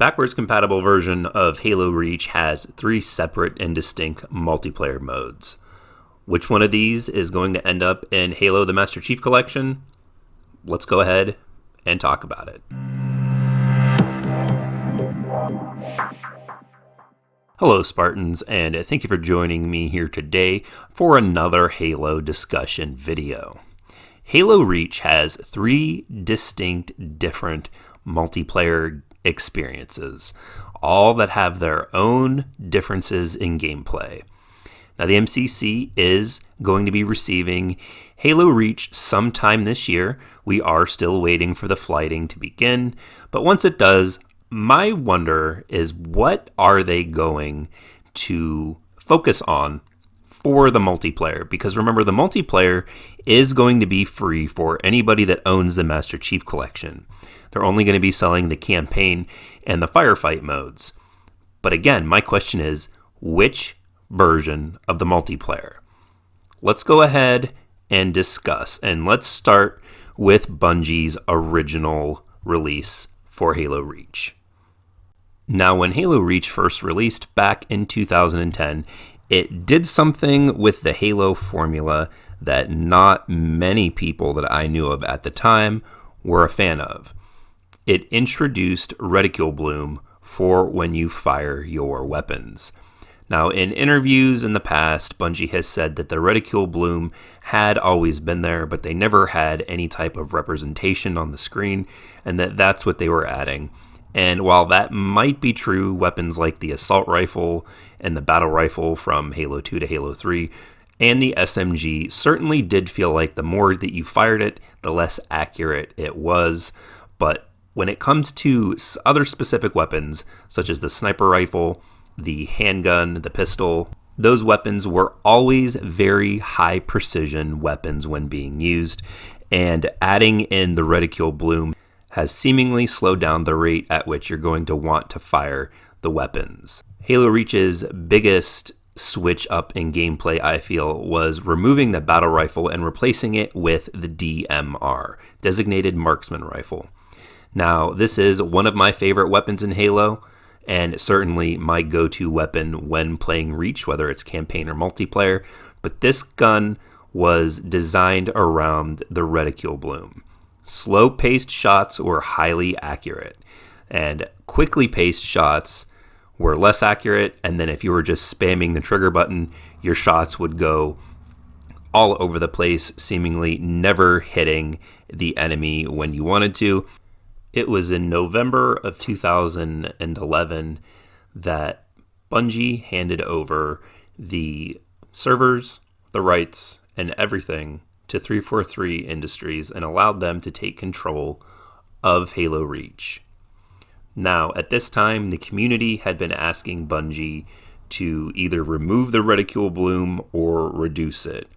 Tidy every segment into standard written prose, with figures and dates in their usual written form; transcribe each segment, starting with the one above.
backwards compatible version of Halo Reach has 3 separate and distinct multiplayer modes. Which one of these is going to end up in Halo the Master Chief Collection? Let's go ahead and talk about it. Hello Spartans, and thank you for joining me here today for another Halo discussion video. Halo Reach has 3 distinct different multiplayer experiences, all that have their own differences in gameplay. Now the MCC is going to be receiving Halo Reach sometime this year. We are still waiting for the flighting to begin, but once it does, my wonder is what are they going to focus on for the multiplayer? Because remember, the multiplayer is going to be free for anybody that owns the Master Chief Collection. They're only going to be selling the campaign and the firefight modes. But again, my question is, which version of the multiplayer? Let's go ahead and discuss. And let's start with Bungie's original release for Halo Reach. Now, when Halo Reach first released back in 2010, it did something with the Halo formula that not many people that I knew of at the time were a fan of. It introduced reticule bloom for when you fire your weapons. Now, in interviews in the past, Bungie has said that the reticule bloom had always been there, but they never had any type of representation on the screen, and that's what they were adding. And while that might be true, weapons like the assault rifle and the battle rifle from Halo 2 to Halo 3 and the SMG certainly did feel like the more that you fired it, the less accurate it was. But when it comes to other specific weapons, such as the sniper rifle, the handgun, the pistol, those weapons were always very high precision weapons when being used, and adding in the reticule bloom has seemingly slowed down the rate at which you're going to want to fire the weapons. Halo Reach's biggest switch up in gameplay, I feel, was removing the battle rifle and replacing it with the DMR, Designated Marksman Rifle. Now, this is one of my favorite weapons in Halo, and certainly my go-to weapon when playing Reach, whether it's campaign or multiplayer, but this gun was designed around the reticule bloom. Slow-paced shots were highly accurate, and quickly paced shots were less accurate, and then if you were just spamming the trigger button, your shots would go all over the place, seemingly never hitting the enemy when you wanted to. It was in November of 2011 that Bungie handed over the servers, the rights, and everything to 343 Industries and allowed them to take control of Halo Reach. Now, at this time, the community had been asking Bungie to either remove the reticule bloom or reduce it.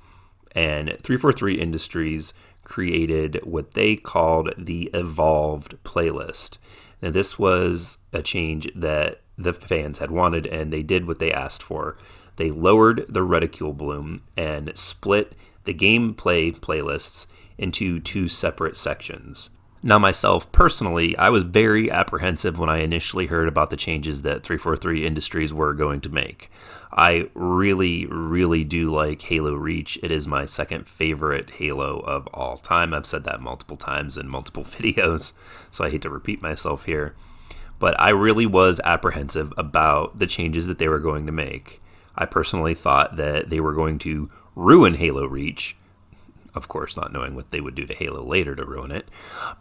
And 343 Industries created what they called the Evolved playlist. Now, this was a change that the fans had wanted, and they did what they asked for. They lowered the reticule bloom and split the gameplay playlists into 2 separate sections. Now, myself personally, I was very apprehensive when I initially heard about the changes that 343 Industries were going to make. I really, really do like Halo Reach. It is my second favorite Halo of all time. I've said that multiple times in multiple videos, so I hate to repeat myself here. But I really was apprehensive about the changes that they were going to make. I personally thought that they were going to ruin Halo Reach, of course not knowing what they would do to Halo later to ruin it,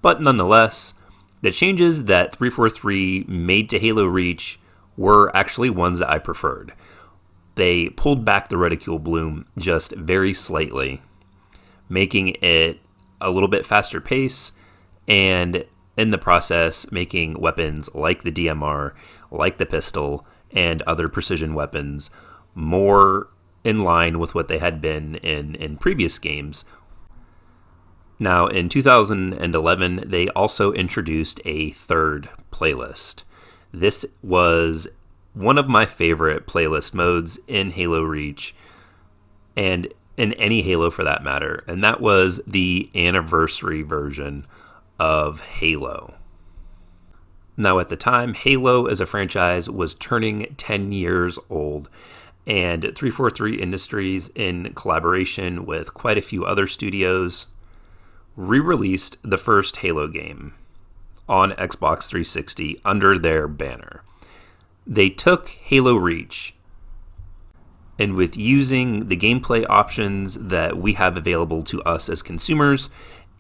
but nonetheless, the changes that 343 made to Halo Reach were actually ones that I preferred. They pulled back the reticule bloom just very slightly, making it a little bit faster pace, and in the process making weapons like the DMR, like the pistol, and other precision weapons more in line with what they had been in previous games. Now, in 2011, they also introduced a third playlist. This was one of my favorite playlist modes in Halo Reach, and in any Halo for that matter, and that was the anniversary version of Halo. Now, at the time, Halo as a franchise was turning 10 years old, and 343 Industries, in collaboration with quite a few other studios, re-released the first Halo game on Xbox 360 under their banner. They took Halo Reach, and with using the gameplay options that we have available to us as consumers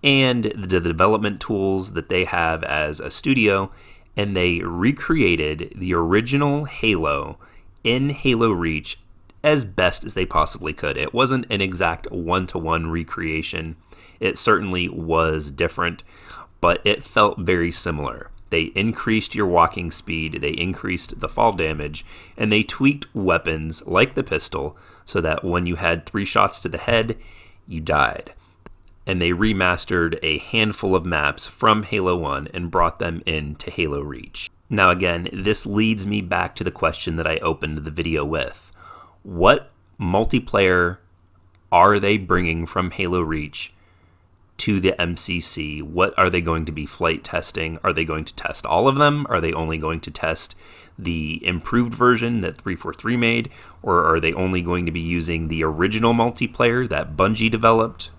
and the development tools that they have as a studio, and they recreated the original Halo in Halo Reach as best as they possibly could. It wasn't an exact one-to-one recreation. It certainly was different, but it felt very similar. They increased your walking speed, they increased the fall damage, and they tweaked weapons like the pistol so that when you had 3 shots to the head, you died. And they remastered a handful of maps from Halo 1 and brought them into Halo Reach. Now again, this leads me back to the question that I opened the video with. What multiplayer are they bringing from Halo Reach to the MCC? What are they going to be flight testing? Are they going to test all of them? Are they only going to test the improved version that 343 made? Or are they only going to be using the original multiplayer that Bungie developed?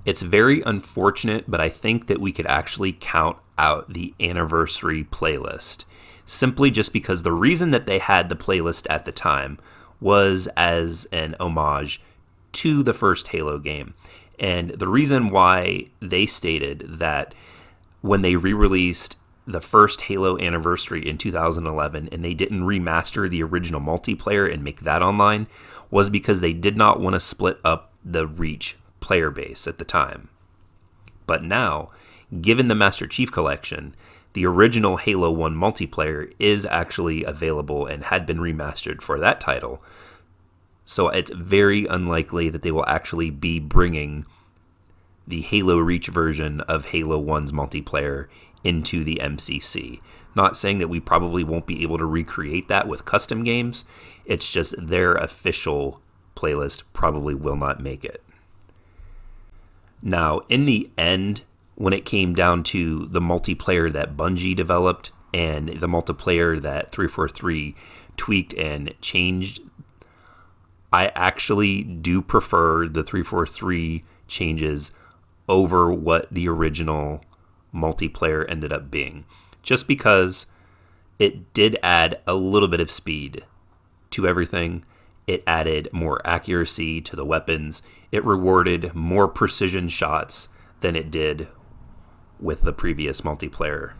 It's very unfortunate, but I think that we could actually count out the anniversary playlist, simply just because the reason that they had the playlist at the time was as an homage to the first Halo game. And the reason why they stated that when they re-released the first Halo anniversary in 2011 and they didn't remaster the original multiplayer and make that online was because they did not want to split up the Reach player base at the time. But now, given the Master Chief Collection, the original Halo 1 multiplayer is actually available and had been remastered for that title. So it's very unlikely that they will actually be bringing the Halo Reach version of Halo 1's multiplayer into the MCC. Not saying that we probably won't be able to recreate that with custom games, it's just their official playlist probably will not make it. Now, in the end, when it came down to the multiplayer that Bungie developed and the multiplayer that 343 tweaked and changed, I actually do prefer the 343 changes over what the original multiplayer ended up being. Just because it did add a little bit of speed to everything. It added more accuracy to the weapons. It rewarded more precision shots than it did with the previous multiplayer.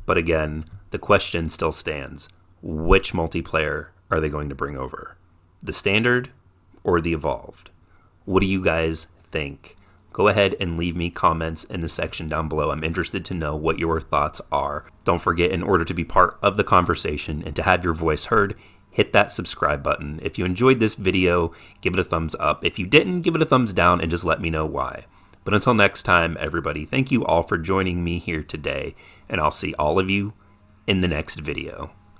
But again, the question still stands. Which multiplayer are they going to bring over? The standard or the evolved? What do you guys think? Go ahead and leave me comments in the section down below. I'm interested to know what your thoughts are. Don't forget, in order to be part of the conversation and to have your voice heard, hit that subscribe button. If you enjoyed this video, give it a thumbs up. If you didn't, give it a thumbs down and just let me know why. But until next time, everybody, thank you all for joining me here today, and I'll see all of you in the next video.